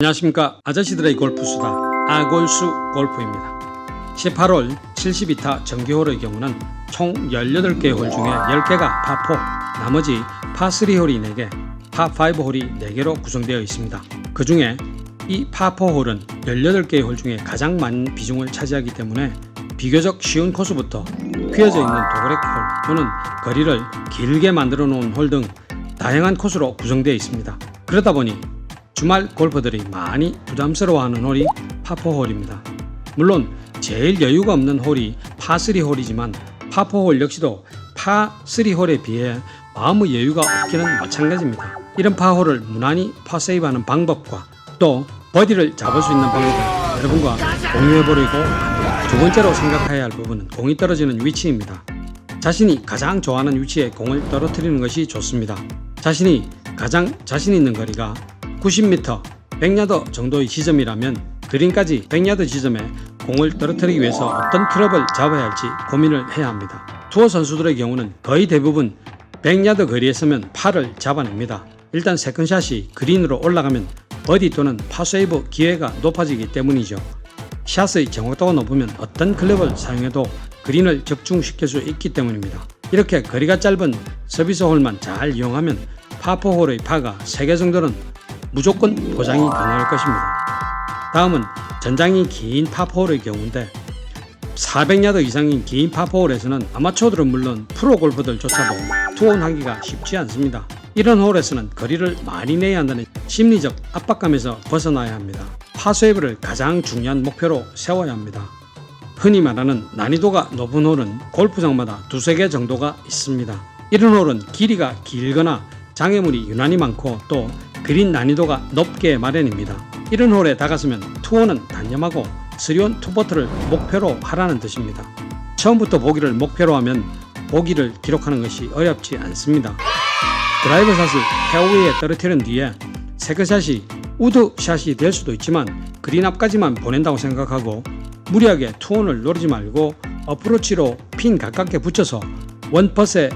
안녕하십니까. 아저씨들의 골프수다 아골수 골프입니다. 18홀 72타 정규홀의 경우는 총 18개의 홀 중에 10개가 파4, 나머지 파3홀이 4개, 파5홀이 4개로 구성되어 있습니다. 그 중에 이 파4홀은 18개의 홀 중에 가장 많은 비중을 차지하기 때문에 비교적 쉬운 코스부터 휘어져 있는 도그렉홀 또는 거리를 길게 만들어 놓은 홀 등 다양한 코스로 구성되어 있습니다. 그러다 보니 주말 골퍼들이 많이 부담스러워하는 홀이 파4홀입니다. 물론 제일 여유가 없는 홀이 파3홀이지만 파4홀 역시도 파3홀에 비해 마음의 여유가 없기는 마찬가지입니다. 이런 파홀을 무난히 파세이브하는 방법과 또 버디를 잡을 수 있는 방법을 여러분과 공유해보려고 합니다. 두 번째로 생각해야 할 부분은 공이 떨어지는 위치입니다. 자신이 가장 좋아하는 위치에 공을 떨어뜨리는 것이 좋습니다. 자신이 가장 자신 있는 거리가 90m, 100야드 정도의 지점이라면 그린까지 100야드 지점에 공을 떨어뜨리기 위해서 어떤 클럽을 잡아야 할지 고민을 해야 합니다. 투어 선수들의 경우는 거의 대부분 100야드 거리에 서면 파를 잡아냅니다. 일단 세컨샷이 그린으로 올라가면 버디 또는 파세이브 기회가 높아지기 때문이죠. 샷의 정확도가 높으면 어떤 클럽을 사용해도 그린을 적중시킬 수 있기 때문입니다. 이렇게 거리가 짧은 서비스 홀만 잘 이용하면 파4홀의 파가 3개 정도는 무조건 보장이 가능할 것입니다. 다음은 전장이 긴 파4홀의 경우인데 400야드 이상인 긴 파4홀에서는 아마추어들은 물론 프로 골퍼들조차도 투혼하기가 쉽지 않습니다. 이런 홀에서는 거리를 많이 내야 한다는 심리적 압박감에서 벗어나야 합니다. 파세이브를 가장 중요한 목표로 세워야 합니다. 흔히 말하는 난이도가 높은 홀은 골프장마다 2-3개 정도가 있습니다. 이런 홀은 길이가 길거나 장애물이 유난히 많고 또 그린 난이도가 높게 마련입니다. 이런 홀에 다가서면 투혼은 단념하고 3온 투퍼트를 목표로 하라는 뜻입니다. 처음부터 보기를 목표로 하면 보기를 기록하는 것이 어렵지 않습니다. 드라이버 샷을 페어웨이에 떨어뜨린 뒤에 세컨샷이 우드샷이 될 수도 있지만 그린 앞까지만 보낸다고 생각하고 무리하게 투혼을 노리지 말고 어프로치로 핀 가깝게 붙여서 원펫에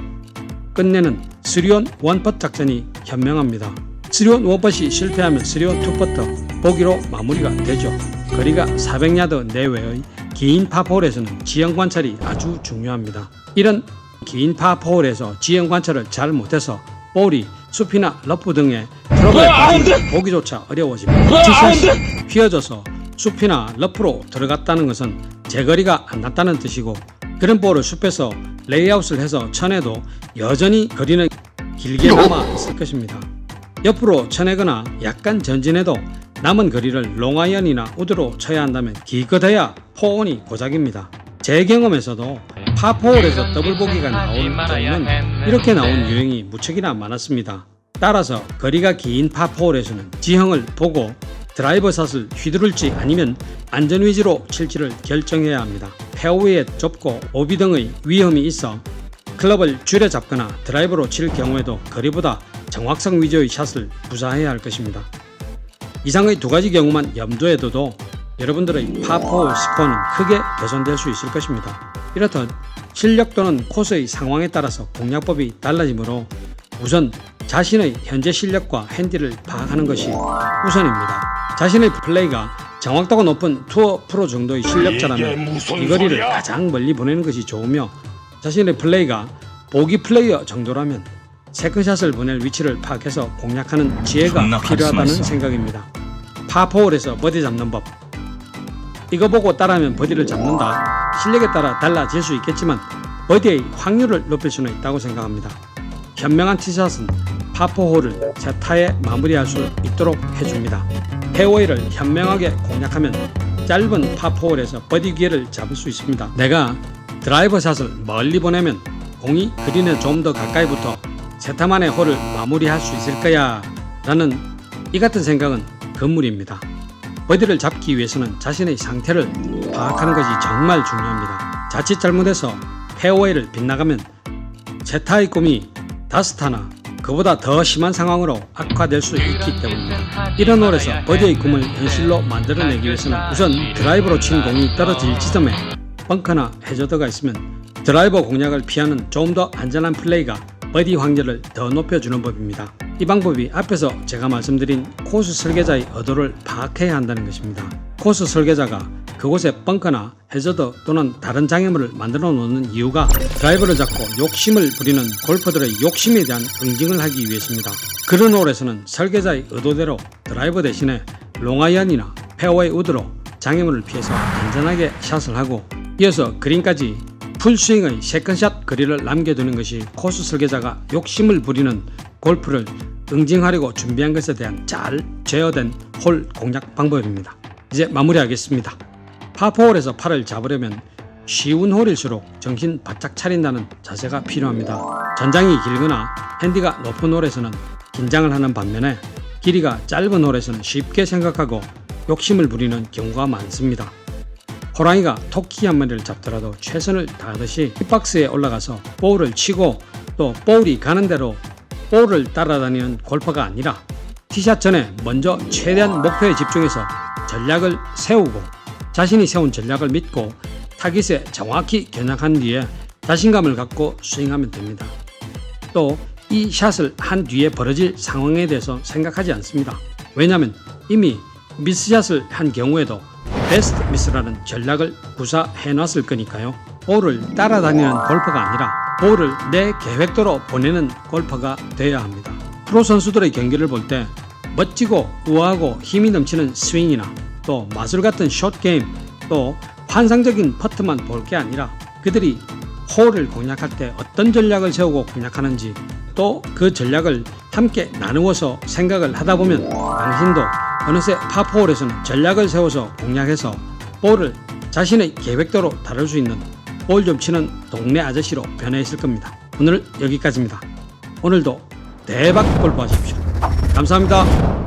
끝내는 3온 원펫 작전이 현명합니다. 3온 원펫이 실패하면 3온 투퍼트 보기로 마무리가 되죠. 거리가 400야드 내외의 긴 파4홀에서는 지형 관찰이 아주 중요합니다. 이런 긴 파4홀에서 지형 관찰을 잘 못해서 볼이 숲이나 러프 등의 트러블에 보기조차 어려워집니다. 티샷이 휘어져서 숲이나 러프로 들어갔다는 것은 제거리가 안 났다는 뜻이고 그런 볼을 숲에서 레이아웃을 해서 쳐내도 여전히 거리는 길게 남아 있을 것입니다. 옆으로 쳐내거나 약간 전진해도 남은 거리를 롱아이언이나 우드로 쳐야 한다면 기껏해야 포온이 고작입니다. 제 경험에서도 파4홀에서 더블보기가 나온 경우는 이렇게 나온 유형이 무척이나 많았습니다. 따라서 거리가 긴 파4홀에서는 지형을 보고 드라이버 샷을 휘두를지 아니면 안전위주로 칠지를 결정해야 합니다. 페어웨이에 좁고 오비 등의 위험이 있어 클럽을 줄여 잡거나 드라이버로 칠 경우에도 거리보다 정확성 위주의 샷을 구사해야 할 것입니다. 이상의 두 가지 경우만 염두에 둬도 여러분들의 파4 스코어는 크게 개선될 수 있을 것입니다. 이렇듯 실력 또는 코스의 상황에 따라서 공략법이 달라지므로 우선 자신의 현재 실력과 핸디를 파악하는 것이 우선입니다. 자신의 플레이가 정확도가 높은 투어 프로 정도의 실력자라면 이 거리를 가장 멀리 보내는 것이 좋으며 자신의 플레이가 보기 플레이어 정도라면 세컨샷을 보낼 위치를 파악해서 공략하는 지혜가 필요하다는 생각입니다. 파4홀에서 버디 잡는 법, 이거 보고 따라하면 버디를 잡는다. 실력에 따라 달라질 수 있겠지만 버디의 확률을 높일 수는 있다고 생각합니다. 현명한 티샷은 파4홀을 세타에 마무리할 수 있도록 해줍니다. 페어웨이를 현명하게 공략하면 짧은 파4홀에서 버디 기회를 잡을 수 있습니다. 내가 드라이버 샷을 멀리 보내면 공이 그린에 좀 더 가까이 붙어 세타만의 홀을 마무리할 수 있을 거야 라는 이 같은 생각은 건물입니다. 버디를 잡기 위해서는 자신의 상태를 파악하는 것이 정말 중요합니다. 자칫 잘못해서 페어웨이를 빗나가면 세타의 꿈이 다스타나 그보다 더 심한 상황으로 악화될 수 있기 때문입니다. 이런 홀에서 버디의 꿈을 현실로 만들어내기 위해서는 우선 드라이버로 친 공이 떨어질 지점에 벙커나 해저드가 있으면 드라이버 공략을 피하는 좀 더 안전한 플레이가 버디 확률을 더 높여주는 법입니다. 이 방법이 앞에서 제가 말씀드린 코스 설계자의 의도를 파악해야 한다는 것입니다. 코스 설계자가 그곳에 벙커나 해저드 또는 다른 장애물을 만들어 놓는 이유가 드라이버를 잡고 욕심을 부리는 골퍼들의 욕심에 대한 응징을 하기 위해서입니다. 그런 홀에서는 설계자의 의도대로 드라이버 대신에 롱아이언이나 페어웨이 우드로 장애물을 피해서 안전하게 샷을 하고 이어서 그린까지 풀스윙의 세컨샷 거리를 남겨두는 것이 코스 설계자가 욕심을 부리는 골프를 응징하려고 준비한 것에 대한 잘 제어된 홀 공략 방법입니다. 이제 마무리하겠습니다. 파4홀에서 팔을 잡으려면 쉬운 홀일수록 정신 바짝 차린다는 자세가 필요합니다. 전장이 길거나 핸디가 높은 홀에서는 긴장을 하는 반면에 길이가 짧은 홀에서는 쉽게 생각하고 욕심을 부리는 경우가 많습니다. 호랑이가 토끼 한 마리를 잡더라도 최선을 다하듯이 힙박스에 올라가서 볼을 치고 또 볼이 가는 대로 볼을 따라다니는 골퍼가 아니라 티샷 전에 먼저 최대한 목표에 집중해서 전략을 세우고 자신이 세운 전략을 믿고 타깃에 정확히 겨냥한 뒤에 자신감을 갖고 스윙하면 됩니다. 또 이 샷을 한 뒤에 벌어질 상황에 대해서 생각하지 않습니다. 왜냐하면 이미 미스샷을 한 경우에도 베스트 미스라는 전략을 구사해 놨을 거니까요. 볼을 따라다니는 골퍼가 아니라 볼을 내 계획대로 보내는 골퍼가 되어야 합니다. 프로 선수들의 경기를 볼 때 멋지고 우아하고 힘이 넘치는 스윙이나 또 마술 같은 숏게임 또 환상적인 퍼트만 볼 게 아니라 그들이 홀을 공략할 때 어떤 전략을 세우고 공략하는지 또 그 전략을 함께 나누어서 생각을 하다 보면 당신도 어느새 파4홀에서는 전략을 세워서 공략해서 볼을 자신의 계획대로 다룰 수 있는 볼 좀 치는 동네 아저씨로 변해 있을 겁니다. 오늘 여기까지입니다. 오늘도 대박 골프 하십시오. 감사합니다.